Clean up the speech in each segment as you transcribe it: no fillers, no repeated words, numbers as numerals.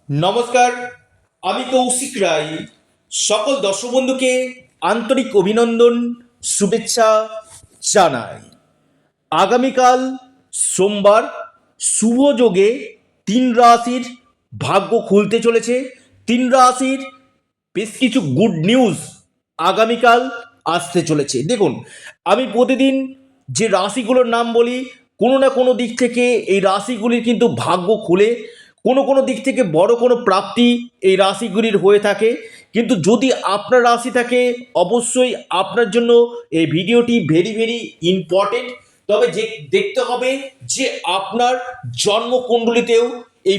নমস্কার, আমি কৌশিক রায়। সকল দর্শক বন্ধুকে আন্তরিক অভিনন্দন, শুভেচ্ছা জানাই। আগামীকাল সোমবার শুভ যোগে তিন রাশির ভাগ্য খুলতে চলেছে। তিন রাশির বেশ কিছু গুড নিউজ আগামীকাল আসতে চলেছে। দেখুন, আমি প্রতিদিন যে রাশিগুলোর নাম বলি, কোনো না কোনো দিক থেকে এই রাশিগুলির কিন্তু ভাগ্য খুলে কোনো কোনো দিক থেকে বড় কোনো প্রাপ্তি এই রাশিগুলির হয়ে থাকে। কিন্তু যদি আপনার রাশি থাকে, অবশ্যই আপনার জন্য এই ভিডিওটি ভেরি ভেরি ইম্পর্টেন্ট। তবে যে দেখতে হবে যে আপনার জন্মকুণ্ডলিতেও এই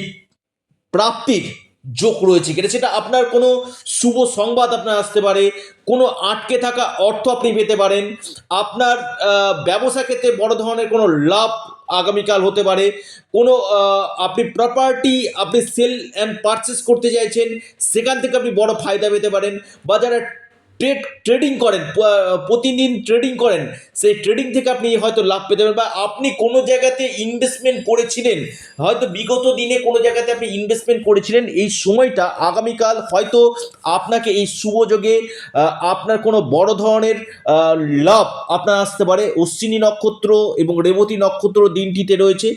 প্রাপ্তির যোগ রয়েছে কিনা, সেটা আপনার কোনো শুভ সংবাদ আপনার আসতে পারে, কোনো আটকে থাকা অর্থ আপনি পেতে পারেন, আপনার ব্যবসা ক্ষেত্রে বড় ধরনের কোনো লাভ আগামীকাল হতে পারে, কোনো আপনি প্রপার্টি আপনি সেল অ্যান্ড পারচেস করতে চাইছেন, সেখান থেকে আপনি বড় ফায়দা পেতে পারেন। বা যারা ট্রেডিং করেন, প্রতিদিন ট্রেডিং করেন, সেই ট্রেডিং থেকে আপনি হয়তো লাভ পেতে পারেন। বা আপনি কোনো জায়গাতে ইনভেস্টমেন্ট করেছিলেন, হয়তো বিগত দিনে কোনো জায়গাতে আপনি ইনভেস্টমেন্ট করেছিলেন, এই সময়টা আগামীকাল হয়তো আপনাকে এই শুভযোগে আপনার কোনো বড় ধরনের লাভ আপনার আসতে পারে। অশ্বিনী নক্ষত্র এবং রেবতী নক্ষত্র দিনটিতে রয়েছে।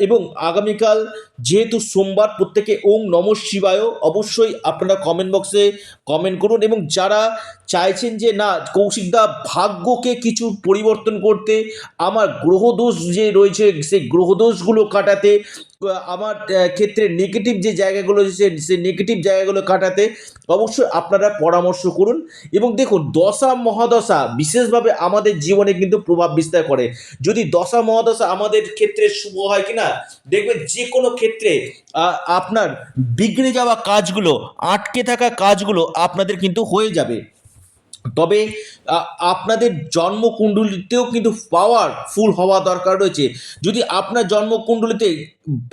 এবং আগামীকাল যেহেতু সোমবার, প্রত্যেকে ওং নম শিবায় অবশ্যই আপনারা কমেন্ট বক্সে কমেন্ট করুন। এবং যারা চাইছেন যে না কৌশিকদা, ভাগ্যকে কিছু পরিবর্তন করতে, আমার গ্রহদোষ যে রয়েছে সেই গ্রহদোষগুলো কাটাতে, আমার ক্ষেত্রে নেগেটিভ যে জায়গাগুলো রয়েছে সেই নেগেটিভ জায়গাগুলো কাটাতে অবশ্যই আপনারা পরামর্শ করুন। এবং দেখুন, দশা মহাদশা বিশেষভাবে আমাদের জীবনে কিন্তু প্রভাব বিস্তার করে। যদি দশা মহাদশা আমাদের ক্ষেত্রে শুভ হয় কিনা, দেখবেন যে কোনো ক্ষেত্রে আপনার বিগড়ে যাওয়া কাজগুলো, আটকে থাকা কাজগুলো আপনাদের কিন্তু হয়ে যাবে। তবে আপনাদের জন্মকুণ্ডলিতেও কিন্তু পাওয়ারফুল হওয়া দরকার রয়েছে। যদি আপনার জন্মকুণ্ডলিতে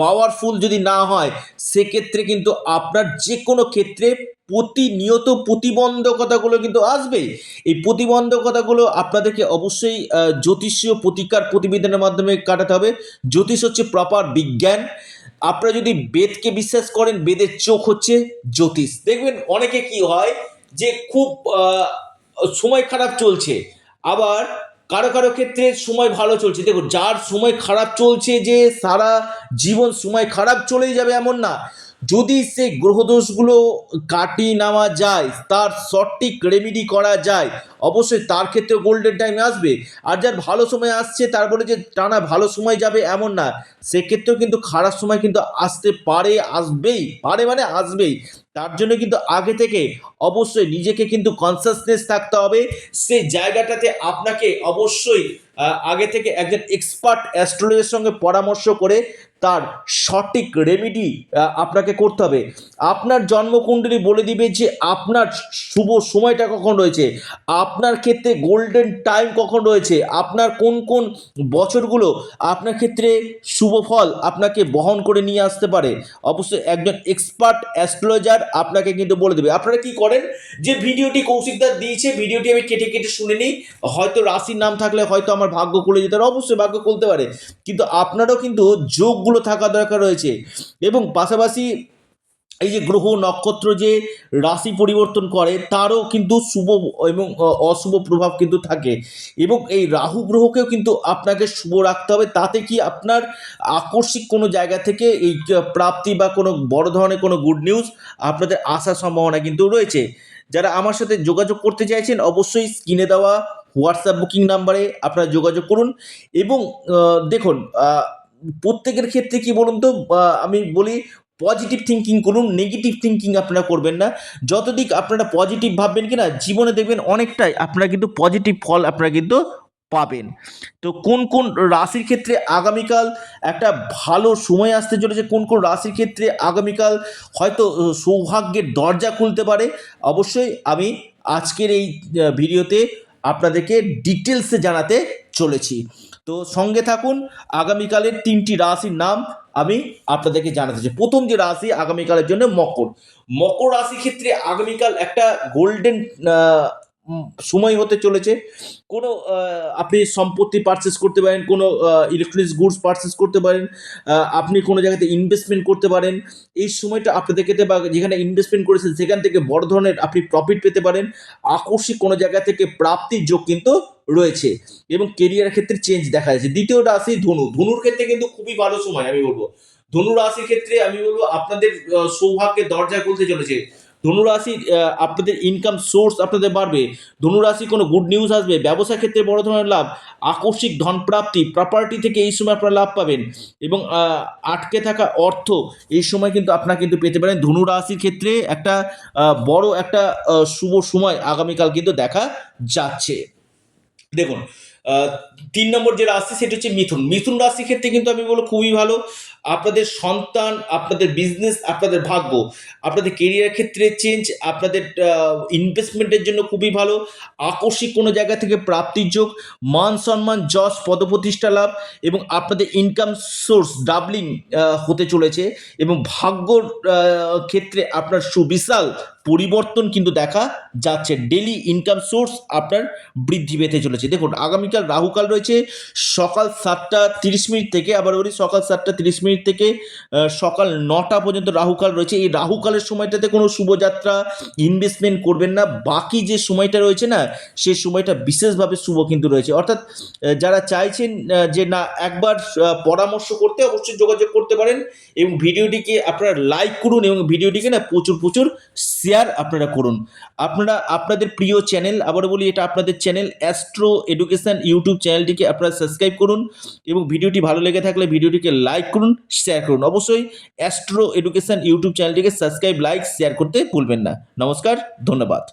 পাওয়ারফুল যদি না হয়, সেক্ষেত্রে কিন্তু আপনার যে কোনো ক্ষেত্রে প্রতিনিয়ত প্রতিবন্ধকতাগুলো কিন্তু আসবেই। এই প্রতিবন্ধকতাগুলো আপনাদেরকে অবশ্যই জ্যোতিষীয় প্রতিকার প্রতিবেদনের মাধ্যমে কাটাতে হবে। জ্যোতিষ হচ্ছে প্রপার বিজ্ঞান। আপনারা যদি বেদকে বিশ্বাস করেন, বেদের চোখ হচ্ছে জ্যোতিষ। দেখবেন অনেকে কি হয় যে খুব সময় খারাপ চলছে, আবার কারো কারো ক্ষেত্রে সময় ভালো চলছে। দেখুন, যার সময় খারাপ চলছে যে সারা জীবন সময় খারাপ চলেই যাবে এমন না। যদি সেই গ্রহদোষগুলো কাটিয়ে নেওয়া যায়, তার সঠিক রেমেডি করা যায়, অবশ্যই তার ক্ষেত্রে গোল্ডেন টাইম আসবে। আর যার ভালো সময় আসছে, তার বলে যে টানা ভালো সময় যাবে এমন না, সেক্ষেত্রেও কিন্তু খারাপ সময় কিন্তু আসতে পারে, আসবেই পারে, মানে আসবেই। তার জন্য কিন্তু আগে থেকে অবশ্যই নিজেকে কিন্তু কনসাসনেস থাকতে হবে। সেই জায়গাটাতে আপনাকে অবশ্যই আগে থেকে একজন এক্সপার্ট অ্যাস্ট্রোলজারের সঙ্গে পরামর্শ করে তার সঠিক রেমেডি আপনাকে করতে হবে। আপনার জন্মকুণ্ডলী বলে দিবে যে আপনার শুভ সময়টা কখন রয়েছে, আপনার ক্ষেত্রে গোল্ডেন টাইম কখন রয়েছে, আপনার কোন কোন বছরগুলো আপনার ক্ষেত্রে শুভ ফল আপনাকে বহন করে নিয়ে আসতে পারে। অবশ্যই একজন এক্সপার্ট অ্যাস্ট্রোলজার আপনাকে কিন্তু বলে দেবে। আপনারা কি করেন, যে ভিডিওটি কৌশিকদার দিয়েছে, ভিডিওটি আমি কেটে কেটে শুনে নিই, হয়তো রাশির নাম থাকলে হয়তো আমার ভাগ্য খুলে যেতে পারে, অবশ্যই ভাগ্য খুলতে পারে, কিন্তু আপনারও কিন্তু যোগগুলো থাকা দরকার রয়েছে। এবং পাশাপাশি এই যে গ্রহ নক্ষত্র যে রাশি পরিবর্তন করে, তারও কিন্তু শুভ এবং অশুভ প্রভাব কিন্তু থাকে। এবং এই রাহু গ্রহকেও কিন্তু আপনাকে শুভ রাখতে হবে। তাতে কি আপনার আকস্মিক কোনো জায়গা থেকে এই প্রাপ্তি বা কোনো বড় ধরনের কোনো গুড নিউজ আপনাদের আসার সম্ভাবনা কিন্তু রয়েছে। যারা আমার সাথে যোগাযোগ করতে চাইছেন, অবশ্যই স্ক্রিনে দেওয়া হোয়াটসঅ্যাপ বুকিং নাম্বারে আপনারা যোগাযোগ করুন। এবং দেখুন, প্রত্যেকের ক্ষেত্রে কি বলুন তো, আমি বলি পজিটিভ থিঙ্কিং করুন, নেগেটিভ থিঙ্কিং আপনারা করবেন না। যতদিক আপনারা পজিটিভ ভাববেন কিনা, জীবনে দেখবেন অনেকটাই আপনারা কিন্তু পজিটিভ ফল আপনারা কিন্তু পাবেন। তো কোন কোন রাশির ক্ষেত্রে আগামীকাল একটা ভালো সময় আসতে চলেছে, কোন কোন রাশির ক্ষেত্রে আগামীকাল হয়তো সৌভাগ্যের দরজা খুলতে পারে, অবশ্যই আমি আজকের এই ভিডিওতে আপনাদেরকে ডিটেলসে জানাতে চলেছি। তো সঙ্গে থাকুন। আগামীকালের তিনটি রাশির নাম আমি আপনাদেরকে জানাতে চাই। প্রথম যে রাশি আগামীকালের জন্য মকর। মকর রাশির ক্ষেত্রে আগামীকাল একটা গোল্ডেন সময় হতে চলেছে। কোনো আপনি সম্পত্তি পারচেস করতে পারেন, কোনো ইলেকট্রনিক্স গুডস পারচেস করতে পারেন, আপনি কোনো জায়গাতে ইনভেস্টমেন্ট করতে পারেন। এই সময়টা আপনাদের ক্ষেত্রে বা যেখানে ইনভেস্টমেন্ট করেছেন সেখান থেকে বড় ধরনের আপনি প্রফিট পেতে পারেন। আকস্মিক কোনো জায়গা থেকে প্রাপ্তির যোগ কিন্তু রয়েছে এবং কেরিয়ার ক্ষেত্রে চেঞ্জ দেখা যাচ্ছে। দ্বিতীয় রাশি ধনু। ধনুর ক্ষেত্রে কিন্তু খুবই ভালো সময় আমি বলব। ধনু রাশির ক্ষেত্রে আমি বলব আপনাদের সৌভাগ্যের দরজা খুলতে চলেছে। ধনুরাশি আপনাদের ইনকাম সোর্স আপনাদের বাড়বে। ধনুরাশি কোনো গুড নিউজ আসবে, ব্যবসা ক্ষেত্রে বড় ধরনের লাভ, আকস্মিক ধন প্রাপ্তি, প্রপার্টি থেকে এই সময় আপনারা লাভ পাবেন এবং আটকে থাকা অর্থ এই সময় কিন্তু আপনারা কিন্তু পেতে পারেন। ধনুরাশির ক্ষেত্রে একটা বড় একটা শুভ সময় আগামীকাল কিন্তু দেখা যাচ্ছে। দেখুন, আহ, 3 নম্বর যে রাশি সেটা হচ্ছে মিথুন। মিথুন রাশির ক্ষেত্রে কিন্তু আমি বলবো খুবই ভালো। আপনাদের সন্তান, আপনাদের বিজনেস, আপনাদের ভাগ্য, আপনাদের কেরিয়ার ক্ষেত্রে চেঞ্জ, আপনাদের ইনভেস্টমেন্টের জন্য খুবই ভালো। আকস্মিক কোনো জায়গা থেকে প্রাপ্তির যোগ, মান সম্মান, যশ, পদপ্রতিষ্ঠা লাভ এবং আপনাদের ইনকাম সোর্স ডাবলিং হতে চলেছে এবং ভাগ্যর ক্ষেত্রে আপনার সুবিশাল পরিবর্তন কিন্তু দেখা যাচ্ছে। ডেলি ইনকাম সোর্স আপনার বৃদ্ধি পেতে চলেছে। দেখুন, আগামীকাল রাহুকাল রয়েছে সকাল 7টা 30 মিনিট থেকে, আবার বলি সকাল 7টা 30 মিনিট থেকে সকাল 9টা পর্যন্ত রাহুকাল রয়েছে। এই রাহুকালের সময়টাতে কোনো শুভযাত্রা ইনভেস্টমেন্ট করবেন না। বাকি যে সময়টা রয়েছে না, সেই সময়টা বিশেষভাবে শুভ কিন্তু রয়েছে। অর্থাৎ যারা চাইছেন যে না একবার পরামর্শ করতে, অবশ্যই যোগাযোগ করতে পারেন এবং ভিডিওটিকে আপনারা লাইক করুন এবং ভিডিওটিকে না প্রচুর প্রচুর শেয়ার আপনারা করুন। আপনারা আপনাদের প্রিয় চ্যানেল, আবারও বলি এটা আপনাদের চ্যানেল অ্যাস্ট্রো এডুকেশন ইউটিউব চ্যানেলটিকে আপনারা সাবস্ক্রাইব করুন এবং ভিডিওটি ভালো লেগে থাকলে ভিডিওটিকে লাইক করুন, শেয়ার করুন। অবশ্যই অ্যাস্ট্রো এডুকেশন ইউটিউব চ্যানেলটিকে সাবস্ক্রাইব, লাইক, শেয়ার করতে ভুলবেন না। নমস্কার, ধন্যবাদ।